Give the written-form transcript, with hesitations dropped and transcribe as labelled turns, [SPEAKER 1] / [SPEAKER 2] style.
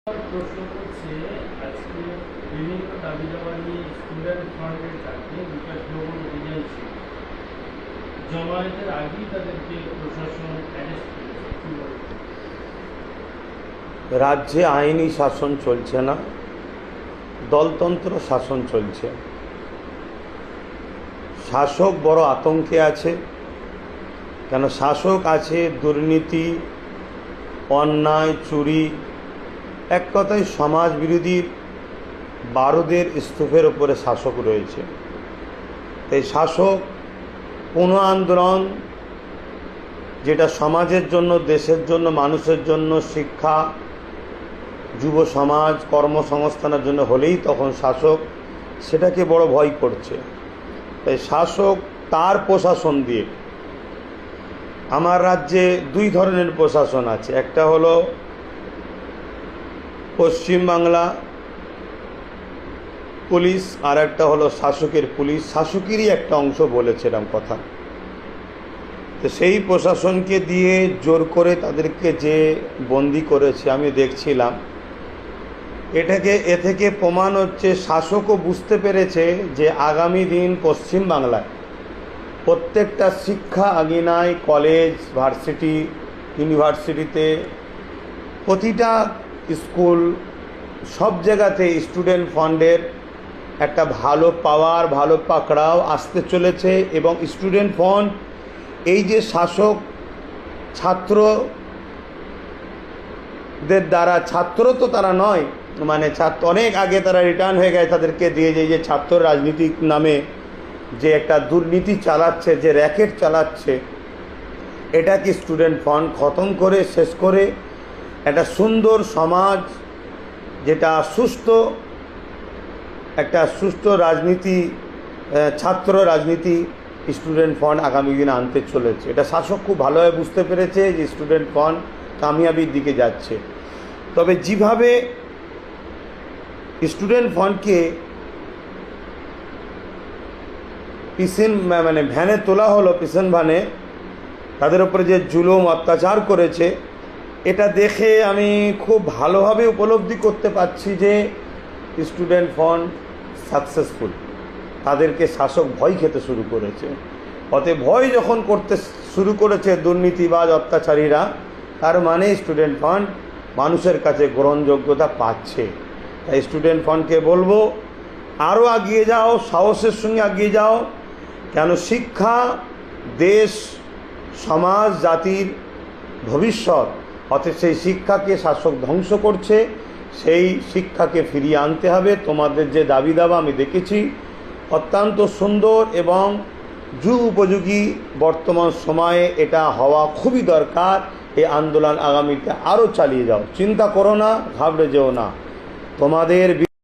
[SPEAKER 1] প্রশ্ন করছে আজকে বিভিন্ন দাবি দাবা নিয়ে স্টুডেন্ট ফ্রন্টের কাছে বিকাশ ভবন অভিযান ছিল। জমায়েতের আগেই তাদেরকে প্রশাসন অ্যারেস্ট করেছে। কি বলবেন?
[SPEAKER 2] রাজ্যে আইনি শাসন চলছে না, দলতন্ত্র শাসন চলছে। শাসক বড় আতঙ্কে আছে, কেন শাসক আছে দুর্নীতি, অন্যায়, চুরি, এক কথায় সমাজ বিরোধী বারুদের স্তূপের ওপরে শাসক রয়েছে। এই শাসক কোনো আন্দোলন যেটা সমাজের জন্য, দেশের জন্য, মানুষের জন্য, শিক্ষা, যুব সমাজ, কর্মসংস্থানের জন্য হলেই তখন শাসক সেটাকে বড় ভয় করছে। তাই শাসক তার প্রশাসন দিয়ে, আমার রাজ্যে দুই ধরনের প্রশাসন আছে, একটা হলো পশ্চিমবাংলা পুলিশ, আর একটা হলো শাসকের পুলিশ। শাসকেরই একটা অংশ বলেছে এরকম কথা। তো সেই প্রশাসনকে দিয়ে জোর করে তাদেরকে যে বন্দি করেছে আমি দেখছিলাম, এ থেকে প্রমাণ হচ্ছে শাসকও বুঝতে পেরেছে যে আগামী দিন পশ্চিমবাংলায় প্রত্যেকটা শিক্ষা আঙিনায়, কলেজ, ভার্সিটি, ইউনিভার্সিটিতে, প্রতিটা স্কুল, সব জায়গাতে স্টুডেন্ট ফান্ডের একটা ভালো পাওয়ার, ভালো পাকড়াও আসতে চলেছে। এবং স্টুডেন্ট ফান্ড এই যে শাসক ছাত্রদের দ্বারা, ছাত্র তো তারা নয়, মানে ছাত্র অনেক আগে তারা রিটার্ন হয়ে গেছে, তাদেরকে দিয়ে যে ছাত্র রাজনীতির নামে যে একটা দুর্নীতি চালাচ্ছে, যে র্যাকেট চালাচ্ছে, এটাকে স্টুডেন্ট ফান্ড খতম করে শেষ করে একটা সুন্দর সমাজ, যেটা সুষ্ঠু, একটা সুষ্ঠু রাজনীতি, ছাত্র রাজনীতি স্টুডেন্ট ফান্ড আগামী দিনে আনতে চলেছে। এটা শাসক খুব ভালোভাবে বুঝতে পেরেছে যে স্টুডেন্ট ফান্ড কামিয়াবির দিকে যাচ্ছে। তবে যেভাবে স্টুডেন্ট ফান্ডকে মানে ভ্যানে তোলা হলো, পিছন ভ্যানে তাদের উপরে যে জুলুম অত্যাচার করেছে, এটা দেখে আমি খুব ভালোভাবে উপলব্ধি করতে পারছি যে স্টুডেন্ট ফান্ড সাকসেসফুল। তাদেরকে শাসক ভয় খেতে শুরু করেছে। অতএব ভয় যখন করতে শুরু করেছে দুর্নীতিবাজ অত্যাচারীরা, তার মানে স্টুডেন্ট ফান্ড মানুষের কাছে গ্রহণযোগ্যতা পাচ্ছে। তাই স্টুডেন্ট ফান্ডকে বলবো, আরও এগিয়ে যাও, সাহসের সঙ্গে এগিয়ে যাও। কেন শিক্ষা দেশ, সমাজ, জাতির ভবিষ্যৎ। অতএব সেই শিক্ষাকে শাসক ধ্বংস করছে, সেই শিক্ষাকে ফিরিয়ে আনতে হবে। তোমাদের যে দাবি দাবা আমি দেখেছি অত্যন্ত সুন্দর এবং যুগ উপযোগী। বর্তমান সময়ে এটা হওয়া খুবই দরকার। এই আন্দোলন আগামীতে আরও চালিয়ে যাও, চিন্তা করো না, ঘাবড়ে যেও না। তোমাদের